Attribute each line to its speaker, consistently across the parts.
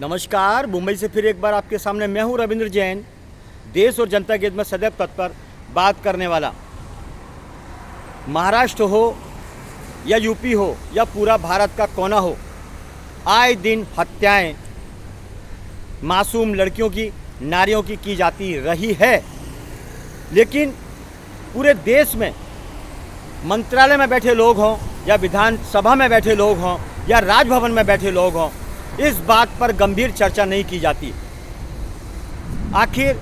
Speaker 1: नमस्कार। मुंबई से फिर एक बार आपके सामने मैं हूं रविंद्र जैन, देश और जनता के हित में सदैव तत्पर बात करने वाला। महाराष्ट्र हो या यूपी हो या पूरा भारत का कोना हो, आए दिन हत्याएं मासूम लड़कियों की, नारियों की जाती रही है। लेकिन पूरे देश में मंत्रालय में बैठे लोग हों या विधानसभा में बैठे लोग हों या राजभवन में बैठे लोग हों, इस बात पर गंभीर चर्चा नहीं की जाती। आखिर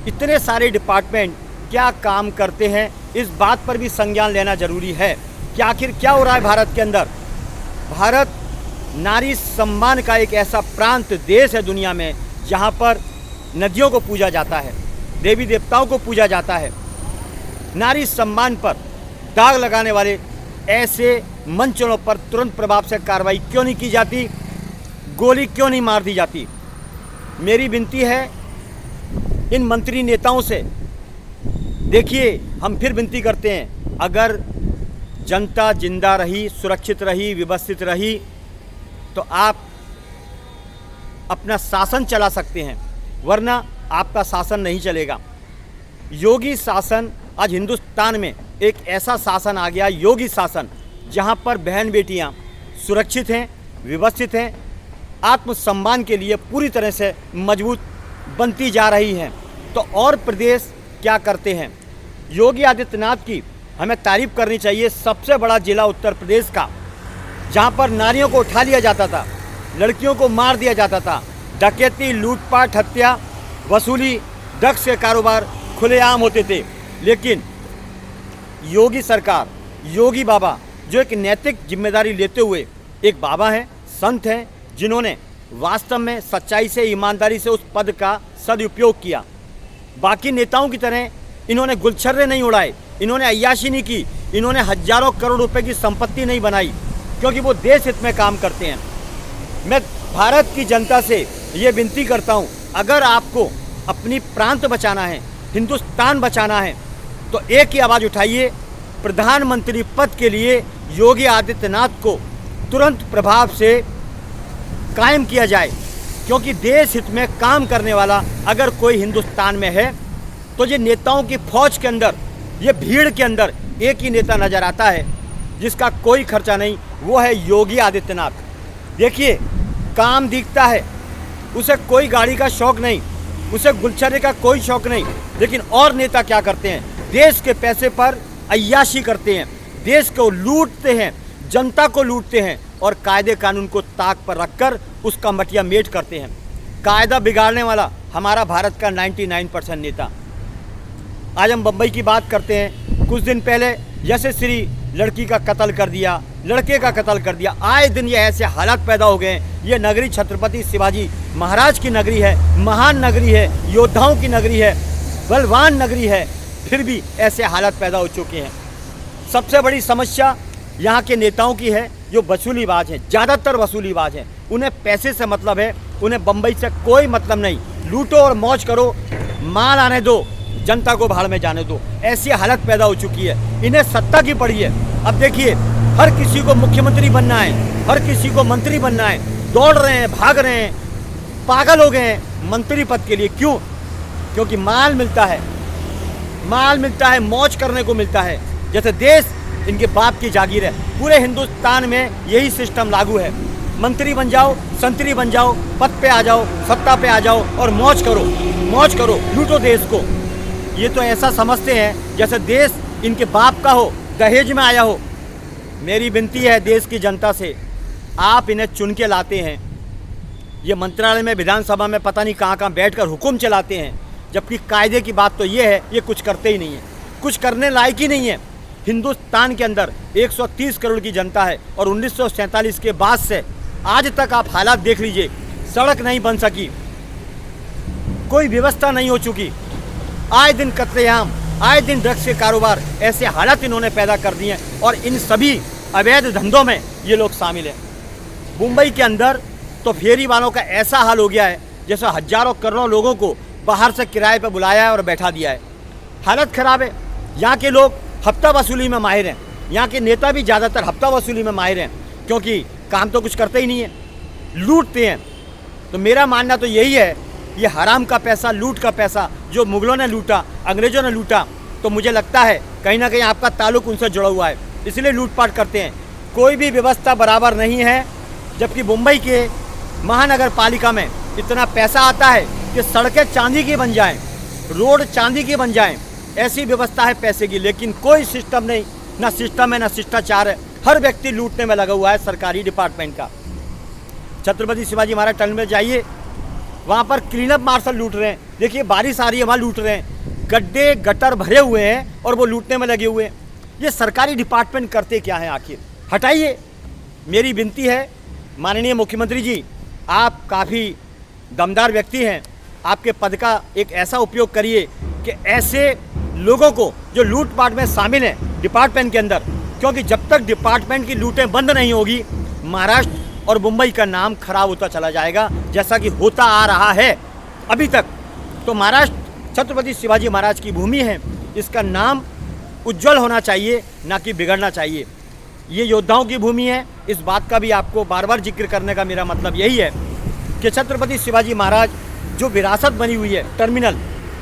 Speaker 1: इतने सारे डिपार्टमेंट क्या काम करते हैं, इस बात पर भी संज्ञान लेना जरूरी है कि आखिर क्या हो रहा है भारत के अंदर। भारत नारी सम्मान का एक ऐसा प्रांत देश है दुनिया में जहां पर नदियों को पूजा जाता है, देवी देवताओं को पूजा जाता है। नारी सम्मान पर दाग लगाने वाले ऐसे मंचों पर तुरंत प्रभाव से कार्रवाई क्यों नहीं की जाती, गोली क्यों नहीं मार दी जाती। मेरी विनती है इन मंत्री नेताओं से, देखिए हम फिर विनती करते हैं, अगर जनता जिंदा रही, सुरक्षित रही, व्यवस्थित रही तो आप अपना शासन चला सकते हैं, वरना आपका शासन नहीं चलेगा। योगी शासन, आज हिंदुस्तान में एक ऐसा शासन आ गया, योगी शासन, जहां पर बहन बेटियां सुरक्षित हैं, व्यवस्थित हैं, आत्मसम्मान के लिए पूरी तरह से मजबूत बनती जा रही हैं। तो और प्रदेश क्या करते हैं? योगी आदित्यनाथ की हमें तारीफ करनी चाहिए। सबसे बड़ा जिला उत्तर प्रदेश का, जहां पर नारियों को उठा लिया जाता था, लड़कियों को मार दिया जाता था, डकैती, लूटपाट, हत्या, वसूली, ड्रग्स के कारोबार खुलेआम होते थे। लेकिन योगी सरकार, योगी बाबा, जो एक नैतिक जिम्मेदारी लेते हुए एक बाबा हैं, संत हैं, जिन्होंने वास्तव में सच्चाई से, ईमानदारी से उस पद का सदुपयोग किया। बाकी नेताओं की तरह इन्होंने गुलछर्रे नहीं उड़ाए, इन्होंने अय्याशी नहीं की, इन्होंने हजारों करोड़ रुपए की संपत्ति नहीं बनाई, क्योंकि वो देश हित में काम करते हैं। मैं भारत की जनता से ये विनती करता हूँ, अगर आपको अपनी प्रांत बचाना है, हिंदुस्तान बचाना है, तो एक ही आवाज़ उठाइए, प्रधानमंत्री पद के लिए योगी आदित्यनाथ को तुरंत प्रभाव से कायम किया जाए। क्योंकि देश हित में काम करने वाला अगर कोई हिंदुस्तान में है तो ये नेताओं की फौज के अंदर, ये भीड़ के अंदर एक ही नेता नज़र आता है जिसका कोई खर्चा नहीं, वो है योगी आदित्यनाथ। देखिए, काम दिखता है, उसे कोई गाड़ी का शौक नहीं, उसे गुलछर्रे का कोई शौक नहीं। लेकिन और नेता क्या करते हैं? देश के पैसे पर अय्याशी करते हैं, देश को लूटते हैं, जनता को लूटते हैं और कायदे कानून को ताक पर रखकर उसका मटिया मेट करते हैं। कायदा बिगाड़ने वाला हमारा भारत का 99% नेता। आज हम बम्बई की बात करते हैं। कुछ दिन पहले यशस्वी लड़की का कत्ल कर दिया, लड़के का कत्ल कर दिया। आए दिन ये ऐसे हालात पैदा हो गए हैं। ये नगरी छत्रपति शिवाजी महाराज की नगरी है, महान नगरी है, योद्धाओं की नगरी है, बलवान नगरी है, फिर भी ऐसे हालात पैदा हो चुके हैं। सबसे बड़ी समस्या यहाँ के नेताओं की है, जो वसूलीबाज हैं, ज़्यादातर वसूलीबाज हैं। उन्हें पैसे से मतलब है, उन्हें बम्बई से कोई मतलब नहीं। लूटो और मौज करो, माल आने दो, जनता को भाड़ में जाने दो। ऐसी हालत पैदा हो चुकी है। इन्हें सत्ता की पड़ी है। अब देखिए, हर किसी को मुख्यमंत्री बनना है, हर किसी को मंत्री बनना है, दौड़ रहे हैं, भाग रहे हैं, पागल हो गए हैं मंत्री पद के लिए। क्यों? क्योंकि माल मिलता है, माल मिलता है, मौज करने को मिलता है, जैसे देश इनके बाप की जागीर है। पूरे हिंदुस्तान में यही सिस्टम लागू है। मंत्री बन जाओ, संतरी बन जाओ, पद पे आ जाओ, सत्ता पे आ जाओ और मौज करो, मौज करो, लूटो देश को। ये तो ऐसा समझते हैं जैसे देश इनके बाप का हो, दहेज में आया हो। मेरी विनती है देश की जनता से, आप इन्हें चुन के लाते हैं। ये मंत्रालय में, विधानसभा में पता नहीं कहाँ कहाँ बैठकर हुक्म चलाते हैं, जबकि कायदे की बात तो ये है, ये कुछ करते ही नहीं है, कुछ करने लायक ही नहीं है। हिंदुस्तान के अंदर 130 करोड़ की जनता है और 1947 के बाद से आज तक आप हालात देख लीजिए। सड़क नहीं बन सकी, कोई व्यवस्था नहीं हो चुकी, आए दिन कत्लेआम, आए दिन ड्रग्स के कारोबार, ऐसे हालात इन्होंने पैदा कर दिए हैं और इन सभी अवैध धंधों में ये लोग शामिल हैं। मुंबई के अंदर तो फेरी वालों का ऐसा हाल हो गया है जैसे हजारों करोड़ों लोगों को बाहर से किराए पर बुलाया है और बैठा दिया है। हालत ख़राब है। यहाँ के लोग हफ्ता वसूली में माहिर हैं, यहाँ के नेता भी ज़्यादातर हफ्ता वसूली में माहिर हैं, क्योंकि काम तो कुछ करते ही नहीं है, लूटते हैं। तो मेरा मानना तो यही है, ये हराम का पैसा, लूट का पैसा जो मुगलों ने लूटा, अंग्रेज़ों ने लूटा, तो मुझे लगता है कहीं ना कहीं आपका ताल्लुक उनसे जुड़ा हुआ है, इसलिए लूटपाट करते हैं। कोई भी व्यवस्था बराबर नहीं है, जबकि मुंबई के महानगर पालिका में इतना पैसा आता है कि सड़कें चांदी की बन जाएं, रोड चांदी की बन जाएं, ऐसी व्यवस्था है पैसे की, लेकिन कोई सिस्टम नहीं, ना सिस्टम है ना शिष्टाचार है। हर व्यक्ति लूटने में लगा हुआ है सरकारी डिपार्टमेंट का। छत्रपति शिवाजी महाराज टर्मिनल में जाइए, वहाँ पर क्लीनअप मार्शल लूट रहे हैं। देखिए बारिश आ रही है, वहाँ लूट रहे हैं, गड्ढे गटर भरे हुए हैं और वो लूटने में लगे हुए हैं। ये सरकारी डिपार्टमेंट करते क्या हैं आखिर? हटाइए। मेरी विनती है माननीय मुख्यमंत्री जी, आप काफ़ी दमदार व्यक्ति हैं, आपके पद का एक ऐसा उपयोग करिए कि ऐसे लोगों को जो लूटपाट में शामिल हैं डिपार्टमेंट के अंदर, क्योंकि जब तक डिपार्टमेंट की लूटें बंद नहीं होगी महाराष्ट्र और मुंबई का नाम खराब होता चला जाएगा, जैसा कि होता आ रहा है अभी तक। तो महाराष्ट्र छत्रपति शिवाजी महाराज की भूमि है, इसका नाम उज्जवल होना चाहिए, ना कि बिगड़ना चाहिए। ये योद्धाओं की भूमि है, इस बात का भी आपको बार बार जिक्र करने का मेरा मतलब यही है कि छत्रपति शिवाजी महाराज जो विरासत बनी हुई है टर्मिनल,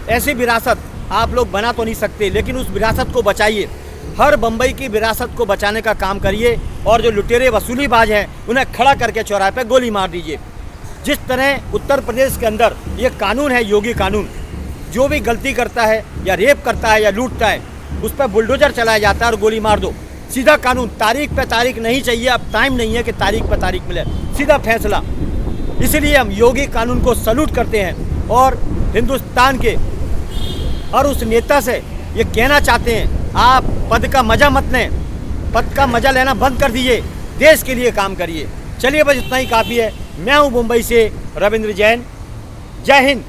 Speaker 1: ऐसी विरासत आप लोग बना तो नहीं सकते, लेकिन उस विरासत को बचाइए। हर बम्बई की विरासत को बचाने का काम करिए और जो लुटेरे वसूलीबाज हैं उन्हें खड़ा करके चौराहे पे गोली मार दीजिए। जिस तरह उत्तर प्रदेश के अंदर ये कानून है, योगी कानून, जो भी गलती करता है या रेप करता है या लूटता है उस पर बुलडोजर चलाया जाता है और गोली मार दो। सीधा कानून, तारीख पे तारीख नहीं चाहिए, अब टाइम नहीं है कि तारीख पे तारीख मिले, सीधा फैसला। इसलिए हम योगी कानून को सल्यूट करते हैं और हिंदुस्तान के और उस नेता से ये कहना चाहते हैं, आप पद का मजा मत लें, पद का मजा लेना बंद कर दीजिए, देश के लिए काम करिए। चलिए बस इतना ही काफ़ी है। मैं हूँ मुंबई से रविंद्र जैन। जय हिंद।